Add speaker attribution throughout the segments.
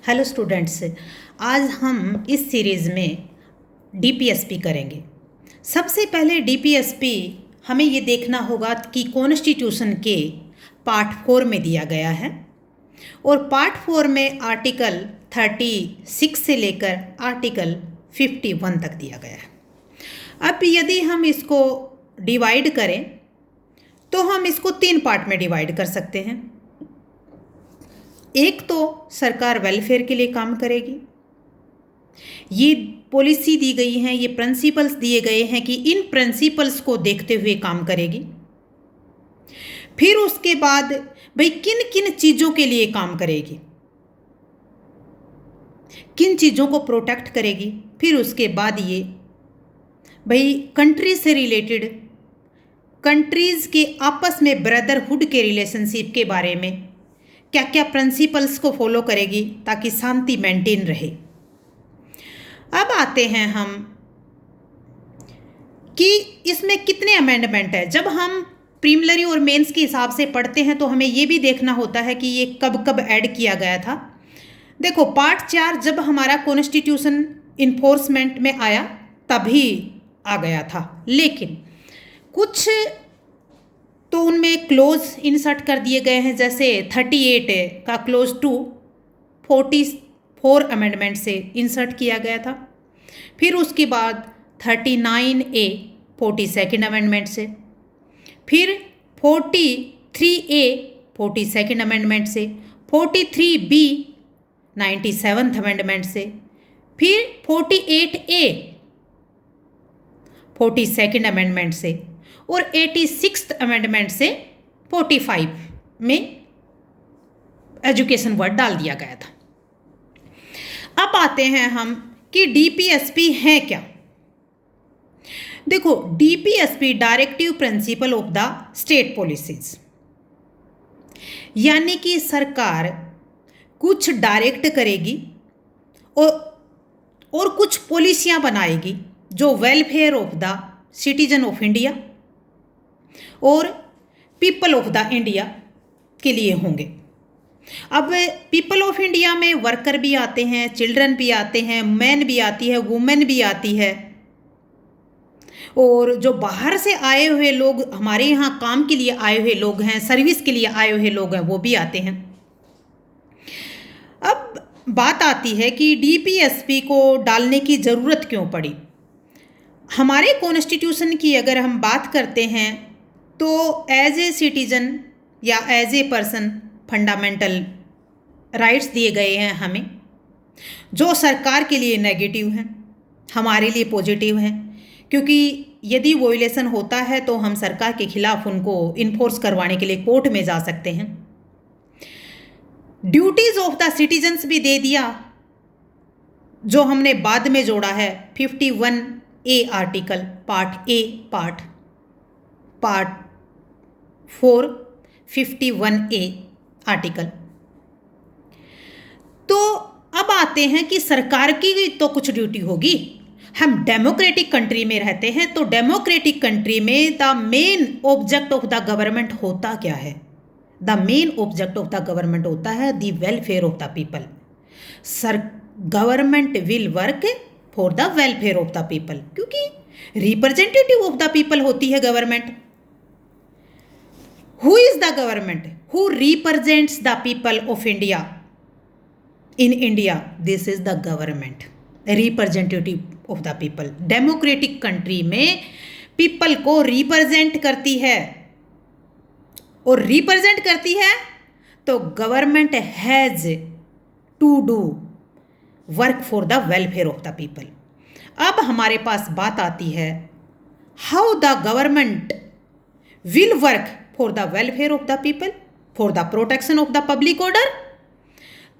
Speaker 1: Hello students, आज हम इस सीरीज़ में डीपीएसपी करेंगे। सबसे पहले डीपीएसपी हमें ये देखना होगा कि कॉन्स्टिट्यूशन के पार्ट 4 में दिया गया है और पार्ट 4 में आर्टिकल 36 से लेकर आर्टिकल 51 तक दिया गया है। अब यदि हम इसको डिवाइड करें तो हम इसको 3 पार्ट में डिवाइड कर सकते हैं। एक तो सरकार वेलफेयर के लिए काम करेगी, ये पॉलिसी दी गई है, ये प्रिंसिपल्स दिए गए हैं कि इन प्रिंसिपल्स को देखते हुए काम करेगी। फिर उसके बाद भाई किन किन चीज़ों के लिए काम करेगी, किन चीज़ों को प्रोटेक्ट करेगी। फिर उसके बाद ये भाई कंट्री से रिलेटेड, कंट्रीज़ के आपस में ब्रदरहुड के रिलेशनशिप के बारे में क्या क्या प्रिंसिपल्स को फॉलो करेगी ताकि शांति मेंटेन रहे। अब आते हैं हम कि इसमें कितने अमेंडमेंट है। जब हम प्रीलिमिनरी और मेंस के हिसाब से पढ़ते हैं तो हमें ये भी देखना होता है कि ये कब कब ऐड किया गया था। देखो, पार्ट 4 जब हमारा कॉन्स्टिट्यूशन इन्फोर्समेंट में आया तभी आ गया था, लेकिन कुछ तो उनमें क्लोज इंसर्ट कर दिए गए हैं। जैसे 38 का क्लोज 2 44 अमेंडमेंट से इंसर्ट किया गया था। फिर उसके बाद 39A 42 अमेंडमेंट से, फिर 43A 42 अमेंडमेंट से, 43B 97 अमेंडमेंट से, फिर 48A 42 अमेंडमेंट से और 86 अमेंडमेंट से 45 में एजुकेशन वर्ड डाल दिया गया था। अब आते हैं हम कि डीपीएसपी है क्या। देखो, DPSP directive principle of the state policies, यानी कि सरकार कुछ डायरेक्ट करेगी और कुछ पॉलिसियां बनाएगी जो welfare of the citizen of India और पीपल ऑफ द इंडिया के लिए होंगे। अब पीपल ऑफ इंडिया में वर्कर भी आते हैं, चिल्ड्रन भी आते हैं, मैन भी आती है, वुमेन भी आती है, और जो बाहर से आए हुए लोग, हमारे यहाँ काम के लिए आए हुए लोग हैं, सर्विस के लिए आए हुए लोग हैं, वो भी आते हैं। अब बात आती है कि डीपीएसपी को डालने की ज़रूरत क्यों पड़ी। हमारे कॉन्स्टिट्यूशन की अगर हम बात करते हैं तो एज ए सिटीजन या as a person fundamental rights दिए गए हैं हमें, जो सरकार के लिए नेगेटिव हैं, हमारे लिए पॉजिटिव हैं, क्योंकि यदि वोलेशन होता है तो हम सरकार के खिलाफ उनको इन्फोर्स करवाने के लिए कोर्ट में जा सकते हैं। ड्यूटीज़ ऑफ द सिटीजन्स भी दे दिया, जो हमने बाद में जोड़ा है 51A article part A, part 4 51A article. तो अब आते हैं कि सरकार की तो कुछ ड्यूटी होगी। हम डेमोक्रेटिक कंट्री में रहते हैं, तो डेमोक्रेटिक कंट्री में the main object of the government होता क्या है? The main object of the government होता है the welfare of the people. Government will work for the welfare of the people, क्योंकि रिप्रेजेंटेटिव ऑफ द पीपल होती है government. Who is the government? Who represents the people of India? In India, this is the government, representative of the people. Democratic country में people को represent करती है, और represent करती है तो government has to do work for the welfare of the people. अब हमारे पास बात आती है how the government will work for the welfare of the people, for the protection of the public order।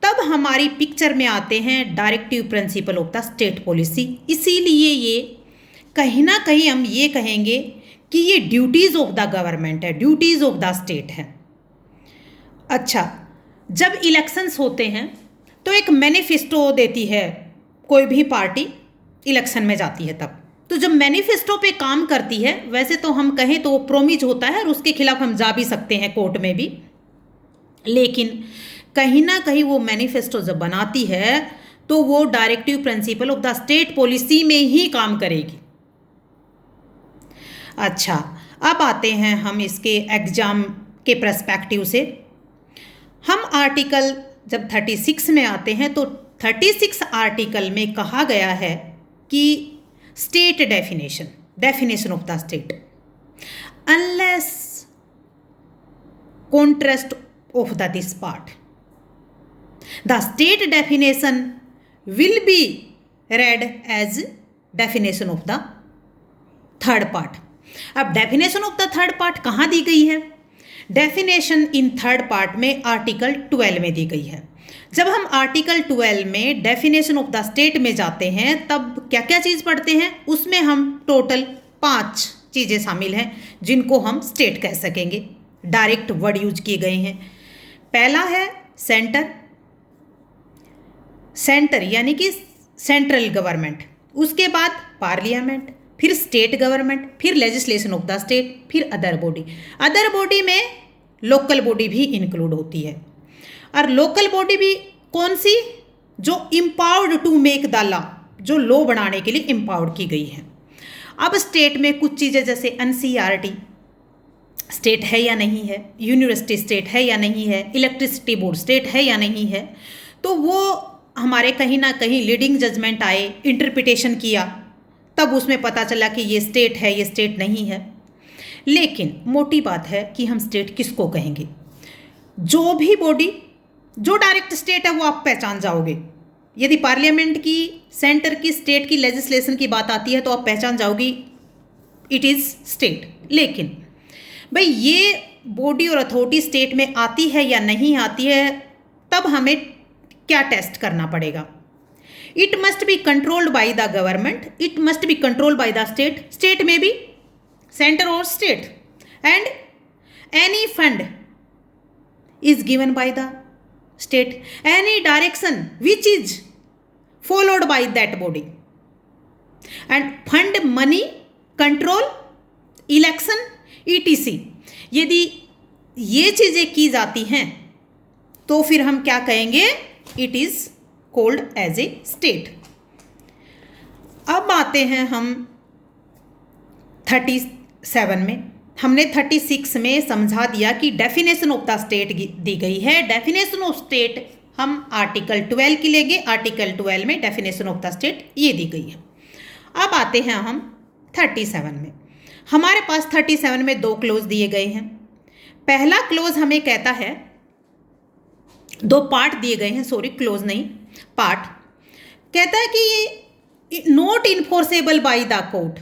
Speaker 1: तब हमारी पिक्चर में आते हैं directive principle of the state policy. इसीलिए ये कहीं ना कहीं हम ये कहेंगे कि ये ड्यूटीज़ ऑफ द गवर्नमेंट है, ड्यूटीज़ ऑफ द स्टेट है। अच्छा, जब इलेक्शंस होते हैं तो एक मैनिफेस्टो देती है कोई भी पार्टी, इलेक्शन में जाती है तब। तो जब मैनिफेस्टो पे काम करती है, वैसे तो हम कहें तो वो प्रोमिज होता है और उसके खिलाफ हम जा भी सकते हैं कोर्ट में भी, लेकिन कहीं ना कहीं वो मैनिफेस्टो जब बनाती है तो वो directive principle of the state policy में ही काम करेगी। अच्छा, अब आते हैं हम इसके एग्जाम के पर्सपेक्टिव से। हम आर्टिकल जब 36 में आते हैं तो 36 आर्टिकल में कहा गया है कि state definition of the state unless contrast of this part, the state definition will be read as definition of the third part। अब definition of the third part कहाँ दी गई है? डेफिनेशन इन थर्ड पार्ट में article 12 में दी गई है। जब हम आर्टिकल 12 में डेफिनेशन ऑफ द स्टेट में जाते हैं तब क्या क्या चीज़ पढ़ते हैं? उसमें हम टोटल 5 चीज़ें शामिल हैं जिनको हम स्टेट कह सकेंगे। डायरेक्ट वर्ड यूज किए गए हैं। पहला है सेंटर यानी कि सेंट्रल गवर्नमेंट, उसके बाद पार्लियामेंट, फिर स्टेट गवर्नमेंट, फिर लेजिस्लेशन ऑफ द स्टेट, फिर अदर बॉडी में लोकल बॉडी भी इंक्लूड होती है। और लोकल बॉडी भी कौन सी? जो empowered to make the law, जो लॉ बनाने के लिए इम्पावर्ड की गई है। अब स्टेट में कुछ चीज़ें जैसे एनसीईआरटी स्टेट है या नहीं है, यूनिवर्सिटी स्टेट है या नहीं है, इलेक्ट्रिसिटी बोर्ड स्टेट है या नहीं है, तो वो हमारे कहीं ना कहीं लीडिंग जजमेंट आए, इंटरप्रिटेशन किया, तब उसमें पता चला कि ये स्टेट है, ये स्टेट नहीं है। लेकिन मोटी बात है कि हम स्टेट किसको कहेंगे? जो भी बॉडी जो डायरेक्ट स्टेट है वो आप पहचान जाओगे। यदि पार्लियामेंट की, सेंटर की, स्टेट की लेजिस्लेशन की बात आती है तो आप पहचान जाओगी इट इज़ स्टेट। लेकिन भाई ये बॉडी और अथॉरिटी स्टेट में आती है या नहीं आती है, तब हमें क्या टेस्ट करना पड़ेगा? It must be controlled by the government, it must be controlled by the state में भी सेंटर और state, and any fund is given by the state, any direction which is followed by that body, end fund, money, control, election ETC। यदि ये चीज़ें की जाती हैं तो फिर हम क्या कहेंगे? It is called as a state. अब आते हैं हम 37 में। हमने 36 में समझा दिया कि डेफिनेशन ऑफ द स्टेट दी गई है। डेफिनेशन ऑफ स्टेट हम आर्टिकल 12 की लेंगे। आर्टिकल 12 में डेफिनेशन ऑफ द स्टेट ये दी गई है। अब आते हैं हम 37 में। हमारे पास 37 में 2 क्लोज दिए गए हैं। पहला क्लोज हमें कहता है, 2 पार्ट दिए गए हैं, सॉरी क्लोज नहीं पार्ट, कहता है कि ये not enforceable by the court,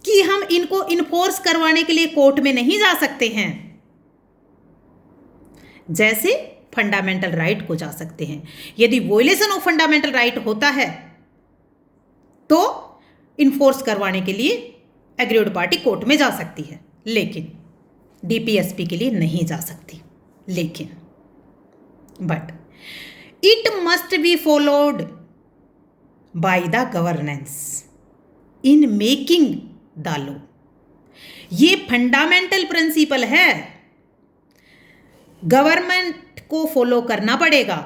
Speaker 1: कि हम इनको इन्फोर्स करवाने के लिए कोर्ट में नहीं जा सकते हैं। जैसे फंडामेंटल राइट को जा सकते हैं। यदि वोलेशन ऑफ फंडामेंटल राइट होता है तो इन्फोर्स करवाने के लिए एग्रीड पार्टी कोर्ट में जा सकती है, लेकिन DPSP के लिए नहीं जा सकती। लेकिन but it must be followed by the governance in making the law. ये फंडामेंटल प्रिंसिपल है, गवर्नमेंट को फॉलो करना पड़ेगा।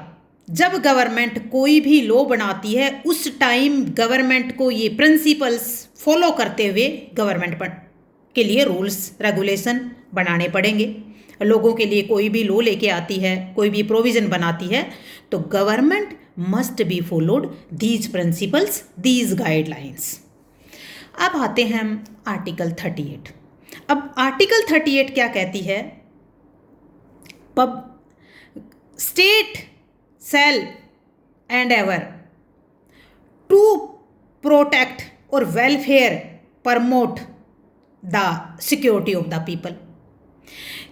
Speaker 1: जब गवर्नमेंट कोई भी लॉ बनाती है उस टाइम गवर्नमेंट को ये प्रिंसिपल्स फॉलो करते हुए गवर्नमेंट के लिए रूल्स रेगुलेशन बनाने पड़ेंगे। लोगों के लिए कोई भी लॉ लेके आती है, कोई भी प्रोविज़न बनाती है, तो government must be followed these principles, these guidelines. अब आते हैं हम आर्टिकल 38। अब आर्टिकल 38 क्या कहती है? State shall and ever to protect or welfare promote the security of the people।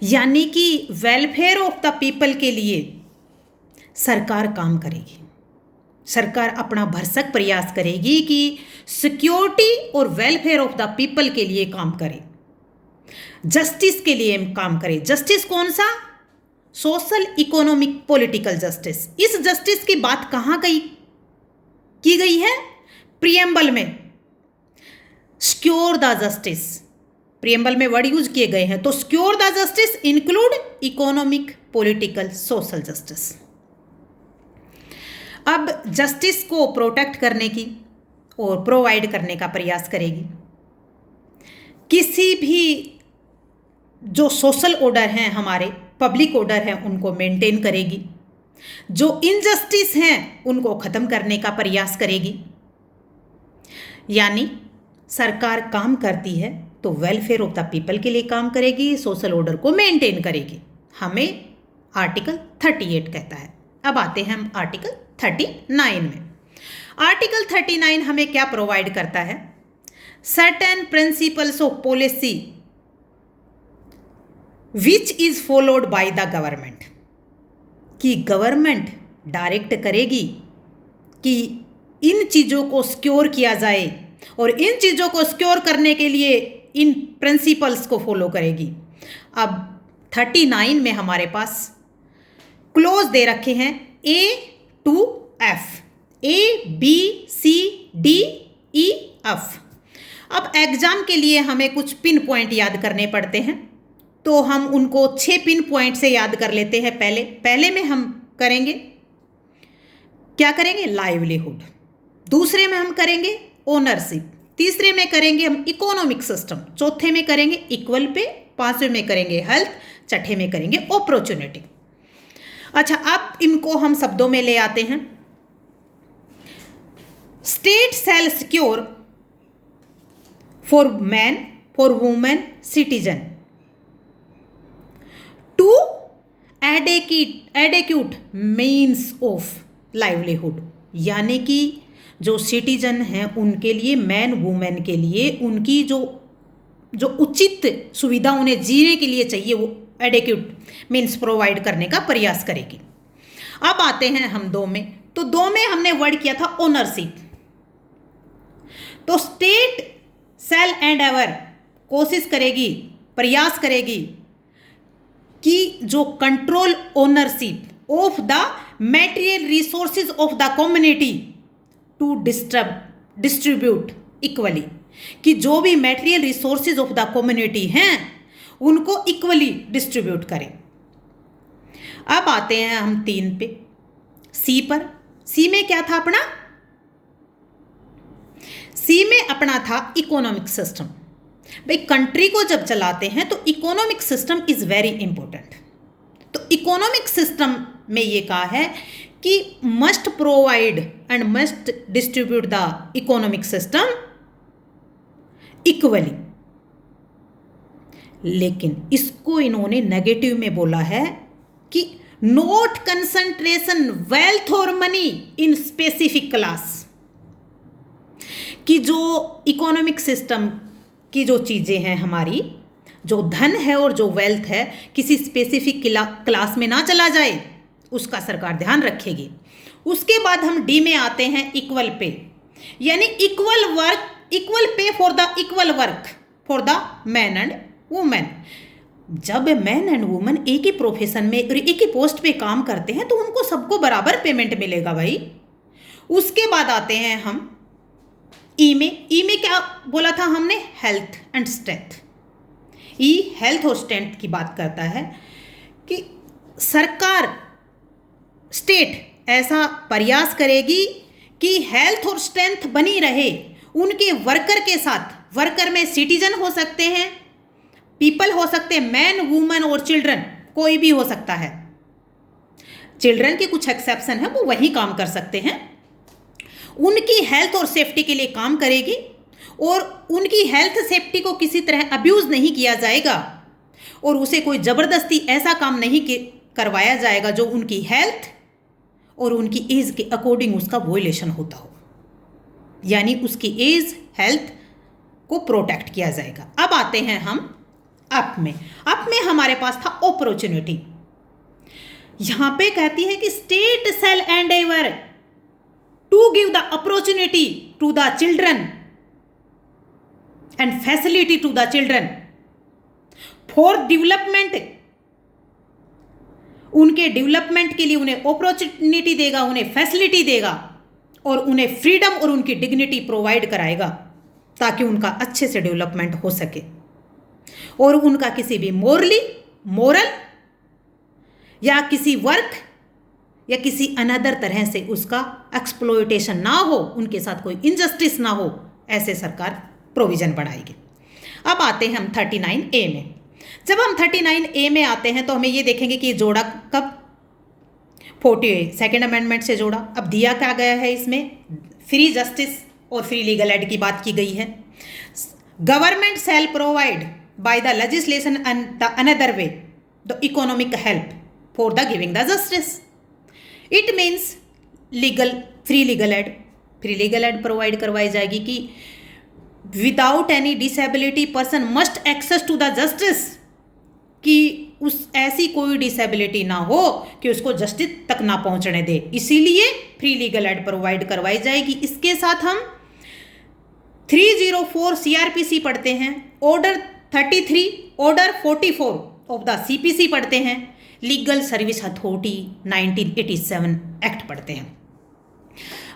Speaker 1: यानी कि वेलफेयर ऑफ द पीपल के लिए सरकार काम करेगी। सरकार अपना भरसक प्रयास करेगी कि सिक्योरिटी और वेलफेयर ऑफ द पीपल के लिए काम करे, जस्टिस के लिए काम करे। जस्टिस कौन सा? Social, economic, political justice. इस जस्टिस की बात कहाँ की गई है? प्रियम्बल में, सिक्योर द जस्टिस। प्रियम्बल में वर्ड यूज किए गए हैं, तो secure the justice include economic, political, social justice. अब जस्टिस को प्रोटेक्ट करने की और प्रोवाइड करने का प्रयास करेगी। किसी भी जो सोशल ऑर्डर हैं, हमारे पब्लिक ऑर्डर हैं, उनको मेंटेन करेगी। जो इनजस्टिस हैं उनको ख़त्म करने का प्रयास करेगी। यानी सरकार काम करती है तो वेलफेयर ऑफ द पीपल के लिए काम करेगी, सोशल ऑर्डर को मेंटेन करेगी। हमें आर्टिकल 38 कहता है। अब आते हैं हम आर्टिकल 39 में। आर्टिकल 39 हमें क्या प्रोवाइड करता है? Certain principles of policy which is followed by the government, कि गवर्नमेंट डायरेक्ट करेगी कि इन चीज़ों को सिक्योर किया जाए और इन चीज़ों को सिक्योर करने के लिए इन प्रिंसिपल्स को फॉलो करेगी। अब 39 में हमारे पास क्लोज दे रखे हैं A to F, A B C D E F। अब एग्जाम के लिए हमें कुछ पिन पॉइंट याद करने पड़ते हैं, तो हम उनको 6 पिन पॉइंट से याद कर लेते हैं। पहले में हम करेंगे, क्या करेंगे? लाइवलीहुड। दूसरे में हम करेंगे ओनरशिप। तीसरे में करेंगे हम इकोनॉमिक सिस्टम। चौथे में करेंगे इक्वल पे। पांचवें में करेंगे हेल्थ। छठे में करेंगे अपॉर्चुनिटी। अच्छा, अब इनको हम शब्दों में ले आते हैं। State shall secure for man, for women, citizen to adequate means of livelihood. यानी कि जो सिटीजन हैं उनके लिए, मैन वुमेन के लिए, उनकी जो उचित सुविधा उन्हें जीने के लिए चाहिए, वो एडेक्यूट मीन्स प्रोवाइड करने का प्रयास करेगी। अब आते हैं हम 2 में। तो 2 में हमने वर्ड किया था ओनरशिप। तो स्टेट शैल एंड एवर कोशिश करेगी, प्रयास करेगी कि जो control ownership of the material resources of the community to distribute equally, कि जो भी material resources of the community हैं उनको इक्वली डिस्ट्रीब्यूट करें। अब आते हैं हम 3 पे, सी पर। सी में क्या था अपना? सी में अपना था इकोनॉमिक सिस्टम। भाई, कंट्री को जब चलाते हैं तो economic system is very important. तो इकोनॉमिक सिस्टम में ये कहा है कि must provide and must distribute the economic system equally. लेकिन इसको इन्होंने नेगेटिव में बोला है कि नोट कंसंट्रेशन वेल्थ और मनी इन स्पेसिफिक क्लास, कि जो इकोनॉमिक सिस्टम की जो चीज़ें हैं, हमारी जो धन है और जो वेल्थ है, किसी स्पेसिफिक क्लास में ना चला जाए, उसका सरकार ध्यान रखेगी। उसके बाद हम डी में आते हैं, इक्वल पे। यानी equal work, equal pay for the equal work for the man and women. जब मैन एंड वुमेन एक ही प्रोफेशन में और एक ही पोस्ट पे काम करते हैं तो उनको सबको बराबर पेमेंट मिलेगा भाई। उसके बाद आते हैं हम ई में। ई में क्या बोला था हमने? Health and strength. E health और स्ट्रेंथ की बात करता है कि सरकार, स्टेट ऐसा प्रयास करेगी कि हेल्थ और स्ट्रेंथ बनी रहे उनके वर्कर के साथ। वर्कर में सिटीजन हो सकते हैं, पीपल हो सकते हैं, मैन वुमेन और चिल्ड्रन, कोई भी हो सकता है। चिल्ड्रन के कुछ एक्सेप्शन है, वो वही काम कर सकते हैं। उनकी हेल्थ और सेफ्टी के लिए काम करेगी और उनकी हेल्थ सेफ्टी को किसी तरह अब्यूज़ नहीं किया जाएगा और उसे कोई ज़बरदस्ती ऐसा काम नहीं करवाया जाएगा जो उनकी हेल्थ और उनकी एज के अकॉर्डिंग उसका वोलेशन होता हो। यानी उसकी एज, हेल्थ को प्रोटेक्ट किया जाएगा। अब आते हैं हम अप में। अप में हमारे पास था अपॉर्चुनिटी। यहां पे कहती है कि state shall endeavour to give the opportunity to the children and facility to the children for development. उनके डेवलपमेंट के लिए उन्हें अपॉर्चुनिटी देगा, उन्हें फैसिलिटी देगा और उन्हें फ्रीडम और उनकी डिग्निटी प्रोवाइड कराएगा ताकि उनका अच्छे से डेवलपमेंट हो सके और उनका किसी भी मोरल या किसी वर्क या किसी अनदर तरह से उसका एक्सप्लॉयटेशन ना हो, उनके साथ कोई इनजस्टिस ना हो, ऐसे सरकार प्रोविज़न बनाएगी। अब आते हैं हम 39A में। जब हम 39A में आते हैं तो हमें ये देखेंगे कि ये जोड़ा कब, 42nd अमेंडमेंट से जोड़ा। अब दिया क्या गया है इसमें, फ्री जस्टिस और फ्री लीगल एड की बात की गई है। Government shall provide by the legislation and the another way the economic help for the giving the justice. It means legal, free legal aid, free legal aid provide करवाई जाएगी कि without any disability person must access to the justice, कि उस ऐसी कोई disability ना हो कि उसको जस्टिस तक ना पहुंचने दे, इसीलिए फ्री लीगल एड प्रोवाइड करवाई जाएगी। इसके साथ हम 304 सीआरपीसी पढ़ते हैं, order 33, order 44 of the CPC पढ़ते हैं, लीगल सर्विस अथॉरिटी 1987 एक्ट पढ़ते हैं।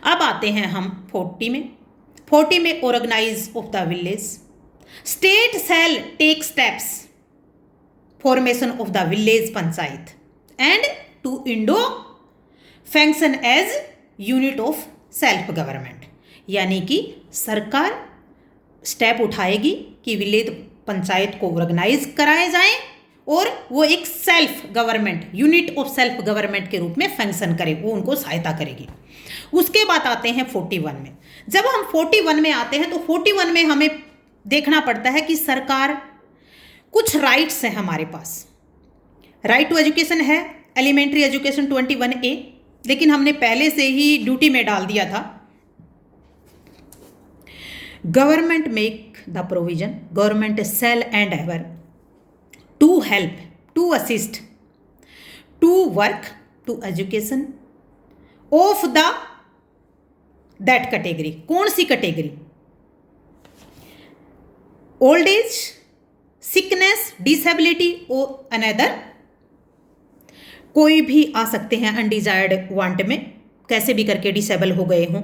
Speaker 1: अब आते हैं हम 40 में। 40 में organize of the village, state shall take steps formation of the village panchayat and to endow function as unit of self government. यानी कि सरकार स्टेप उठाएगी कि विलेज पंचायत को ऑर्गेनाइज कराए जाएं और वो एक self government, unit of self government के रूप में फंक्शन करे, वो उनको सहायता करेगी। उसके बाद आते हैं 41 में। जब हम 41 में आते हैं तो 41 में हमें देखना पड़ता है कि सरकार, कुछ राइट्स हैं हमारे पास। राइट टू एजुकेशन है, एलिमेंट्री एजुकेशन 21A, लेकिन हमने पहले से ही ड्यूटी में डाल दिया था। Government make the provision, government shall endeavour to help, to assist, to work, to education of the that category. कौन सी category? Old age, sickness, disability और अनदर। कोई भी आ सकते हैं अनडिजायर्ड वांट में, कैसे भी करके डिसेबल हो गए हों,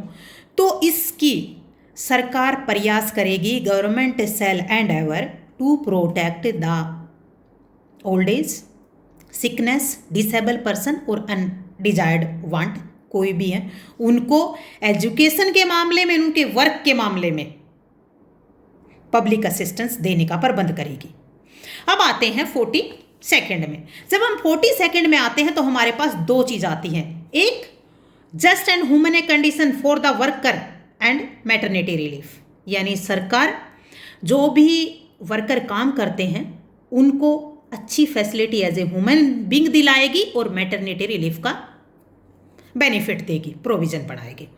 Speaker 1: तो इसकी सरकार प्रयास करेगी, government shall endeavour to protect the old age, sickness, disable person और अनडिजायर्ड वांट, कोई भी हैं, उनको एजुकेशन के मामले में, उनके वर्क के मामले में पब्लिक असिस्टेंस देने का प्रबंध करेगी। अब आते हैं 42nd में। जब हम 42nd में आते हैं तो हमारे पास दो चीज़ आती हैं, एक just and human condition for the worker and maternity relief. यानी सरकार जो भी वर्कर काम करते हैं उनको अच्छी facility as a human being दिलाएगी और मैटरनिटी रिलीफ का बेनिफिट देगी, प्रोविजन बढ़ाएगी।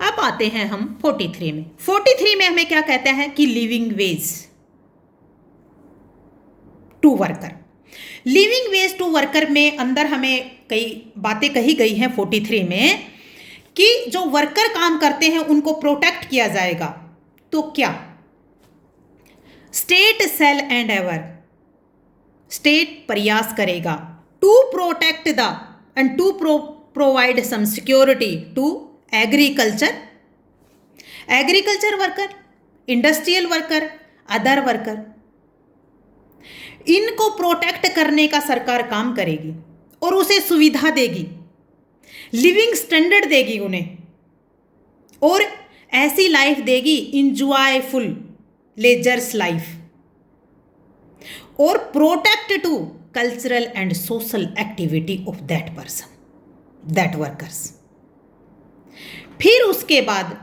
Speaker 1: अब आते हैं हम 43 में। 43 में हमें क्या कहता है कि living wage to worker. Living wage to worker में अंदर हमें कई बातें कही गई हैं 43 में कि जो वर्कर काम करते हैं उनको प्रोटेक्ट किया जाएगा। तो क्या? State shall endeavour, state प्रयास करेगा to protect the and to provide some security to agriculture, agriculture worker, industrial worker, other worker, इनको प्रोटेक्ट करने का सरकार काम करेगी और उसे सुविधा देगी, लिविंग स्टैंडर्ड देगी उन्हें, और ऐसी लाइफ देगी इंजॉयफुल लेजर्स लाइफ, और protect to cultural and social activity of that person, that workers. फिर उसके बाद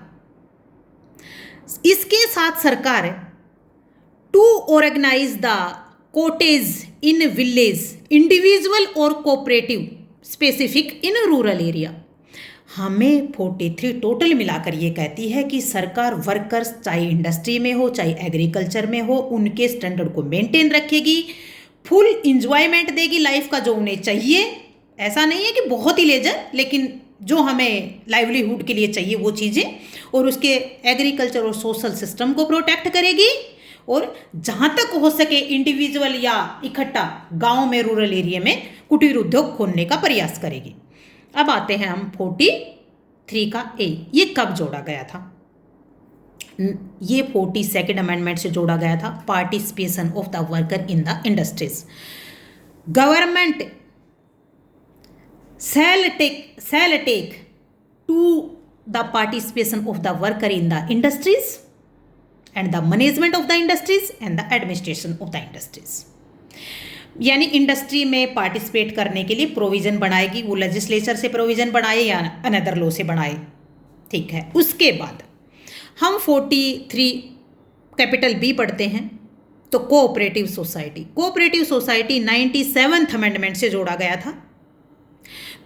Speaker 1: इसके साथ सरकार to organise the cottage in village, individual और cooperative, specific in rural area. हमें 43 टोटल मिलाकर ये कहती है कि सरकार वर्कर्स चाहे इंडस्ट्री में हो चाहे एग्रीकल्चर में हो, उनके स्टैंडर्ड को मेंटेन रखेगी, फुल इंजॉयमेंट देगी लाइफ का जो उन्हें चाहिए। ऐसा नहीं है कि बहुत ही लेजर, लेकिन जो हमें लाइवलीहुड के लिए चाहिए वो चीज़ें, और उसके एग्रीकल्चर और सोशल सिस्टम को प्रोटेक्ट करेगी, और जहाँ तक हो सके इंडिविजुअल या इकट्ठा गांव में, रूरल एरिया में कुटीर उद्योग खोलने का प्रयास करेगी। अब आते हैं हम 43 का ए। ये कब जोड़ा गया था? ये 42nd अमेंडमेंट से जोड़ा गया था। Participation of the worker in the industries. Government shall take to the participation of the worker in the industries and the management of the industries and the administration of the industries। यानी industry में participate करने के लिए provision बनाएगी, वो legislature से provision बनाए या अनदर लॉ से बनाए, ठीक है। उसके बाद हम 43 कैपिटल बी पढ़ते हैं। तो cooperative society, cooperative society 97th amendment से जोड़ा गया था।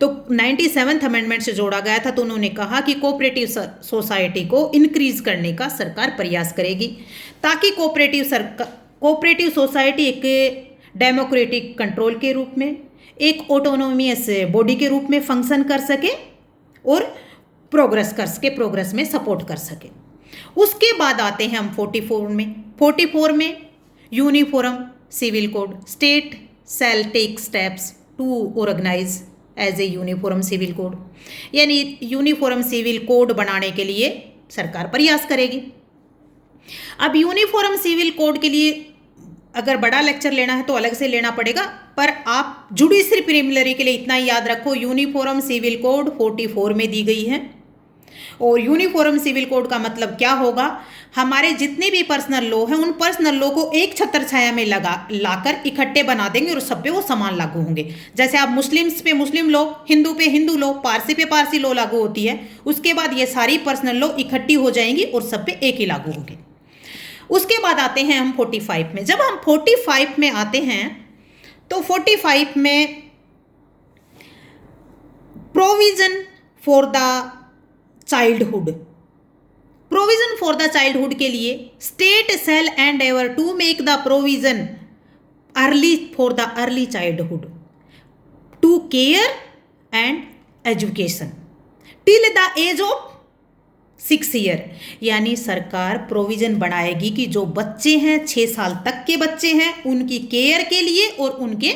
Speaker 1: तो 97th अमेंडमेंट से जोड़ा गया था, तो उन्होंने कहा कि कोऑपरेटिव सोसाइटी को इंक्रीज करने का सरकार प्रयास करेगी ताकि कोऑपरेटिव सोसाइटी एक डेमोक्रेटिक कंट्रोल के रूप में, एक ऑटोनोमियस बॉडी के रूप में फंक्शन कर सके और प्रोग्रेस कर सके, प्रोग्रेस में सपोर्ट कर सके। उसके बाद आते हैं हम 44 में uniform civil code, state shall take steps to organize as a uniform civil code, यानी यूनिफॉर्म सिविल कोड बनाने के लिए सरकार प्रयास करेगी। अब यूनिफॉर्म सिविल कोड के लिए अगर बड़ा लेक्चर लेना है तो अलग से लेना पड़ेगा, पर आप जुडिशरी प्रिलिमिनरी के लिए इतना ही याद रखो, यूनिफॉर्म सिविल कोड 44 में दी गई है। और यूनिफॉर्म सिविल कोड का मतलब क्या होगा, हमारे जितने भी पर्सनल लॉ हैं उन पर्सनल लॉ को एक छत्र छाया में लाकर इकट्ठे बना देंगे और सब पे वो समान लागू होंगे। जैसे आप मुस्लिम्स पे मुस्लिम लॉ, हिंदू पे हिंदू लॉ, पारसी पे पारसी लॉ लागू होती है, उसके बाद ये सारी पर्सनल लॉ इकट्ठी हो जाएंगी और सब पे एक ही लागू होंगे। उसके बाद आते हैं हम 45 में। जब हम 45 में आते हैं तो 45 में provision for the childhood, provision for the childhood के लिए state shall endeavour to make the provision early for the early childhood to care and education till the age of 6 year. यानी सरकार प्रोविजन बनाएगी कि जो बच्चे हैं 6 साल तक के बच्चे हैं उनकी केयर के लिए और उनके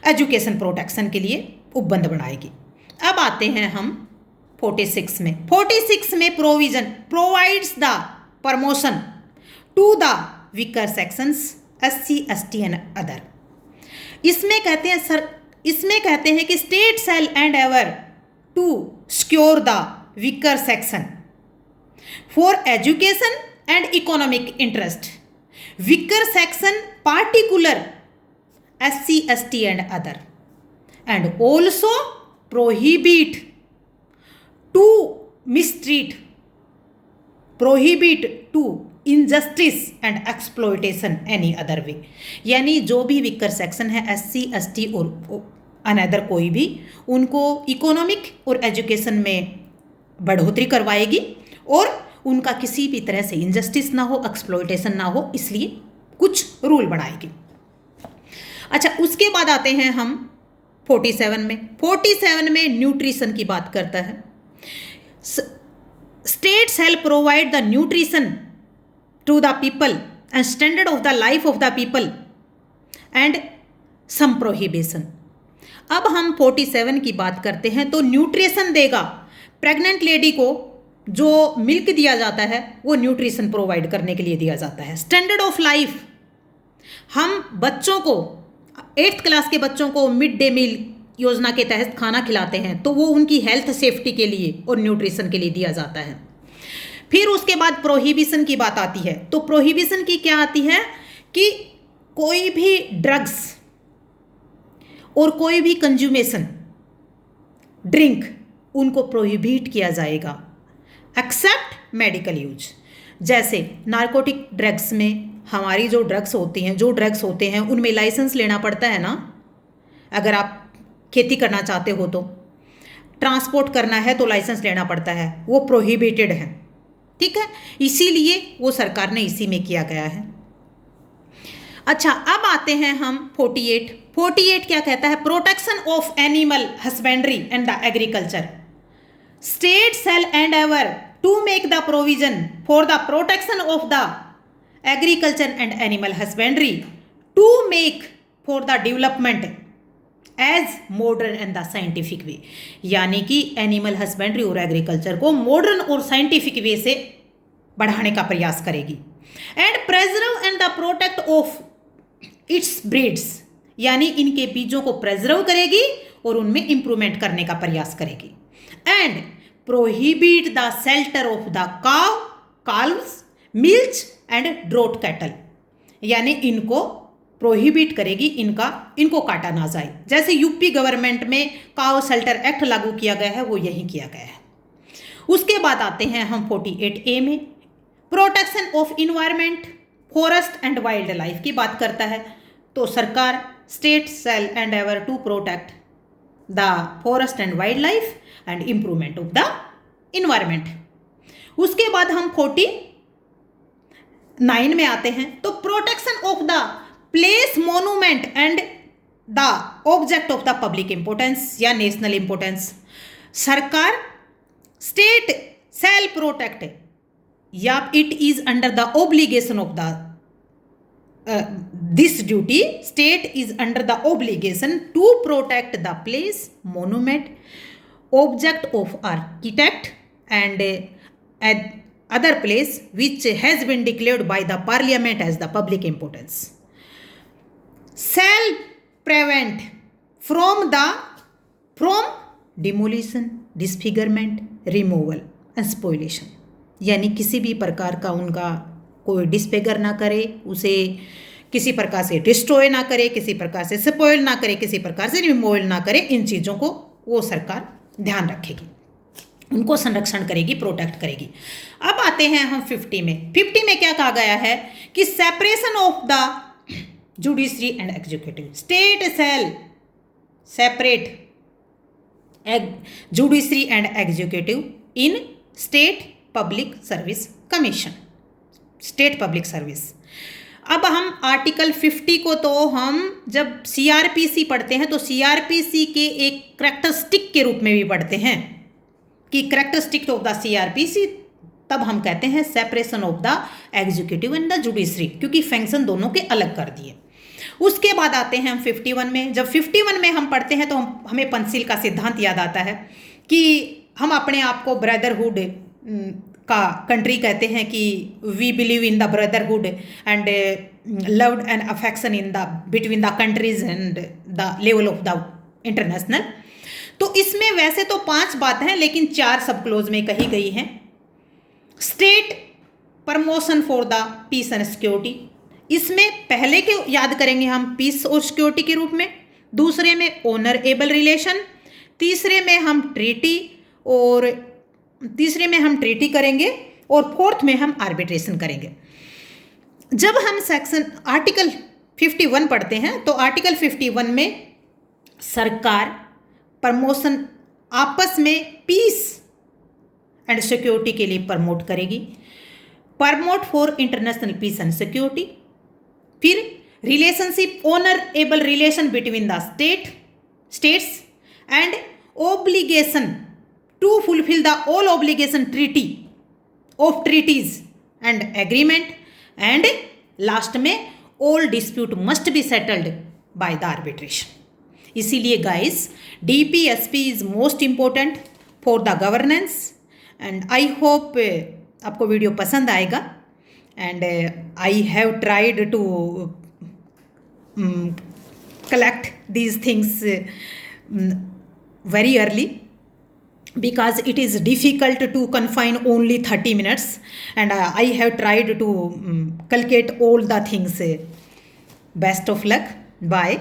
Speaker 1: एजुकेशन प्रोटेक्शन के लिए उपबंध बनाएगी। अब आते हैं हम 46 में। 46 में provision provides the promotion to the weaker sections SC ST and other. इसमें कहते हैं कि state shall endeavour to secure the weaker section for education and economic interest, weaker section particular SC ST and other, and also prohibit to mistreat, prohibit to injustice and exploitation any other way. यानी जो भी weaker section है SC ST और another कोई भी, उनको economic और education में बढ़ोतरी करवाएगी और उनका किसी भी तरह से इनजस्टिस ना हो, एक्सप्लॉयटेशन ना हो, इसलिए कुछ रूल बनाएगी। अच्छा, उसके बाद आते हैं हम 47 में। 47 में न्यूट्रिशन की बात करता है। State shall provide the nutrition to the people and standard of the life of the people and some prohibition. अब हम 47 की बात करते हैं तो न्यूट्रिशन देगा, प्रेग्नेंट लेडी को जो मिल्क दिया जाता है वो न्यूट्रिशन प्रोवाइड करने के लिए दिया जाता है। स्टैंडर्ड ऑफ लाइफ, हम बच्चों को 8th क्लास के बच्चों को मिड डे मील योजना के तहत खाना खिलाते हैं तो वो उनकी हेल्थ सेफ्टी के लिए और न्यूट्रिशन के लिए दिया जाता है। फिर उसके बाद प्रोहिबिशन की बात आती है। तो प्रोहिबिशन की क्या आती है कि कोई भी ड्रग्स और कोई भी कंज्यूमेशन ड्रिंक उनको प्रोहिबिट किया जाएगा एक्सेप्ट मेडिकल यूज। जैसे नारकोटिक ड्रग्स में हमारी जो ड्रग्स होते हैं उनमें लाइसेंस लेना पड़ता है ना। अगर आप खेती करना चाहते हो तो ट्रांसपोर्ट करना है तो लाइसेंस लेना पड़ता है, वो प्रोहिबिटेड है, ठीक है। इसीलिए वो सरकार ने इसी में किया गया है। अच्छा, अब आते हैं हम 48 क्या कहता है, protection of animal husbandry and the agriculture. State shall endeavour to make the provision for the protection of the agriculture and animal husbandry to make for the development as modern and the scientific way. यानी कि animal husbandry और agriculture को modern और scientific way से बढ़ाने का प्रयास करेगी। And preserve and the protect of its breeds, यानी इनके बीजों को प्रेजर्व करेगी और उनमें इंप्रूवमेंट करने का प्रयास करेगी। And prohibit the shelter of the काव, काल्व्स, मिल्च एंड ड्रोट कैटल, यानी इनको प्रोहिबिट करेगी, इनको काटा ना जाए। जैसे यूपी गवर्नमेंट में काव शेल्टर एक्ट लागू किया गया है, वो यही किया गया है। उसके बाद आते हैं हम 48A में, protection of environment, forest and wildlife की बात करता है। तो सरकार state shall endeavour to protect the forest and wildlife and improvement of the environment. उसके बाद हम 49 में आते हैं, तो protection of the place, monument and the object of the public importance या नेशनल इंपोर्टेंस। सरकार स्टेट शैल प्रोटेक्ट या it is under the obligation of the this duty, state is under the obligation to protect the place, monument, object of architect and other place which has been declared by the parliament as the public importance. Shall prevent from demolition, disfigurement, removal and spoliation, यानी किसी भी प्रकार का उनका कोई disfigure ना करे, उसे किसी प्रकार से डिस्ट्रॉय ना करे, किसी प्रकार से स्पॉइल ना करे, किसी प्रकार से रिमूवल ना करे। इन चीज़ों को वो सरकार ध्यान रखेगी, उनको संरक्षण करेगी, प्रोटेक्ट करेगी। अब आते हैं हम 50 में। 50 में क्या कहा गया है कि separation of the judiciary and executive, state shall separate judiciary and executive in state public service commission, state public service. अब हम आर्टिकल 50 को तो हम जब CRPC पढ़ते हैं तो CRPC के एक करैक्टरिस्टिक के रूप में भी पढ़ते हैं कि करैक्टरिस्टिक ऑफ द CRPC, तब हम कहते हैं separation of the executive and the judiciary, क्योंकि फंक्शन दोनों के अलग कर दिए। उसके बाद आते हैं हम 51 में। जब 51 में हम पढ़ते हैं तो हमें पंचशील का सिद्धांत याद आता है कि हम अपने आप को ब्रदरहुड का कंट्री कहते हैं, कि we believe in the brotherhood and love and affection in the between the countries and the level of the international. तो इसमें वैसे तो 5 बातें हैं, लेकिन 4 सब क्लोज में कही गई हैं। State promotion for the peace and security, इसमें पहले के याद करेंगे हम पीस और सिक्योरिटी के रूप में, दूसरे में ऑनरेबल रिलेशन, तीसरे में हम ट्रीटी करेंगे और फोर्थ में हम आर्बिट्रेशन करेंगे। जब हम सेक्शन आर्टिकल 51 पढ़ते हैं तो आर्टिकल 51 में सरकार प्रमोशन आपस में पीस एंड सिक्योरिटी के लिए प्रमोट करेगी, promote for international peace and security. फिर relationship, honourable relation between the states and obligation to fulfill the all obligation treaties and agreement, and last में all dispute must be settled by the arbitration। इसीलिए guys DPSP is most important for the governance and I hope आपको video पसंद आएगा and I have tried to collect these things very early, because it is difficult to confine only 30 minutes and I have tried to calculate all the things. Best of luck. Bye.